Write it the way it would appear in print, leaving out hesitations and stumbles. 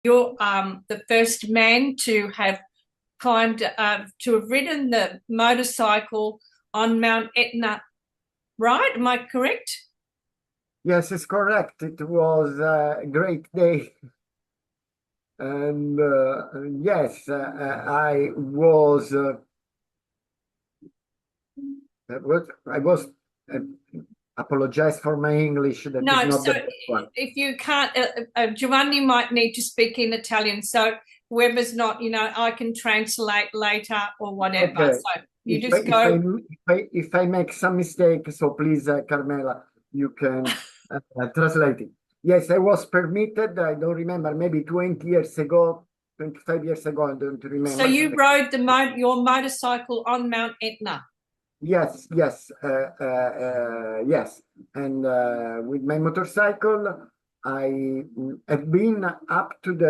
You're the first man to have climbed, to have ridden the motorcycle on Mount Etna, right? Am I correct? Yes, it's correct. It was a great day. And yes, I was uh, apologize for my English. That is No, not so the best one. if you can't, Giovanni might need to speak in Italian. So whoever's not, I can translate later or whatever. Okay. So you just go. If I make some mistake, so please, Carmela, you can translate it. Yes, I was permitted. I don't remember, maybe 20 years ago, 25 years ago. I don't So remember. you rode your motorcycle on Mount Etna. Yes, yes, yes. And with my motorcycle, I have been up to the